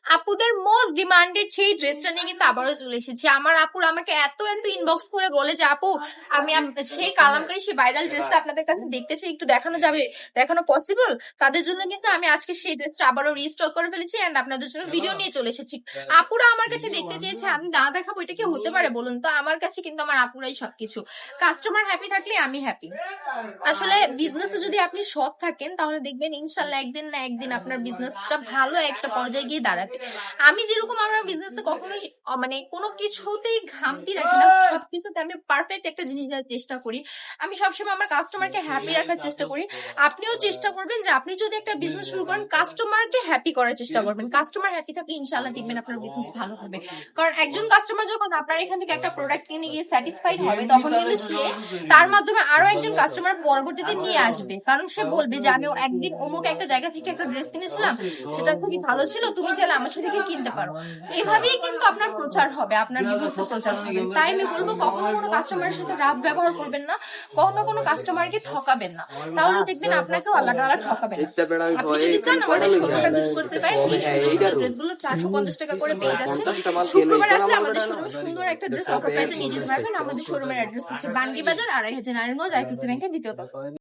আপুদের most demanded সেই ড্রেসটা নিয়ে কিন্তু আবারও চলে এসেছি। আমার আপুর আমাকে এত এত ইনবক্স করে বলে যে আপু আমি সেই কালামকারী সেই ভাইরাল ড্রেসটা আপনাদের কাছে দেখতে চাই, একটু দেখানো যাবে, দেখানো পসিবল? তাদের জন্য কিন্তু আমি আজকে সেই ড্রেসটা আবারও রিস্টক করে ফেলেছি এন্ড আপনাদের জন্য ভিডিও নিয়ে চলে এসেছি। আপুরা আমার কাছে দেখতে চেয়েছে, আমি না দেখাবো এটা কি হতে পারে বলুন তো? আমার কাছে কিন্তু আমার আপুরাই সবকিছু। কাস্টমার হ্যাপি থাকলে আমি হ্যাপি। আসলে বিজনেসে যদি আপনি সৎ থাকেন তাহলে দেখবেন ইনশাল্লাহ একদিন না একদিন আপনার বিজনেসটা ভালো একটা পর্যায়ে গিয়ে দাঁড়াবে। আমি যেরকম আমার বিজনেসে কখনোই মানে কোনো কিছুতেই ঘামতি রাখি না, সবকিছুতে আমি পারফেক্ট একটা জিনিস দেওয়ার চেষ্টা করি। আমি সবসময় আমার কাস্টমারকে হ্যাপি রাখার চেষ্টা করি। আপনিও চেষ্টা করবেন যে আপনি যদি একটা বিজনেস শুরু করেন কাস্টমারকে হ্যাপি করার চেষ্টা করবেন। কাস্টমার হ্যাপি থাকলে ইনশাল্লাহ দেখবেন আপনার বিজনেস ভালো হবে। কারণ একজন কাস্টমার যখন আপনার এখান থেকে একটা প্রোডাক্ট কিনে গিয়ে স্যাটিসফাইড হবে তখন কিন্তু সে তার মাধ্যমে আরো একজন কাস্টমার পরবর্তীতে নিয়ে আসবে। কারণ সে বলবে যে আমি একদিন অমুক একটা জায়গা থেকে একটা ড্রেস কিনেছিলাম, সেটা খুবই ভালো ছিল, তুমি চাইলে আমার সাথে গিয়ে কিনতে পারো। এভাবেই কিন্তু আপনার প্রচার হবে, আপনার বিজনেসটা প্রচার হবে। তাই আমি বলবো কখনো কোনো কাস্টমারের সাথে রাফ ব্যবহার করবেন না, কখনো কোনো কাস্টমারকে ঠকাবেন না, তাহলে দেখবেন আপনাকেও আল্লাহ তাআলা ঠকাবেন না। আপনি যদি চান আমাদের শোরুমটা ভিজিট করতে পারেন। এই সুন্দর সুন্দর ড্রেসগুলো 450 টাকা করে পেয়ে যাচ্ছেন। শুক্রবার আসলে আমাদের শোরুমে সুন্দর একটা ড্রেস অফার প্রাইসে নিয়ে যেতে পারবেন। আমাদের শোরুমের অ্যাড্রেস হচ্ছে বান্ডি বাজার 2500 নারায়ণগঞ্জ আইপিসি ব্যাংকের দ্বিতীয় তলা।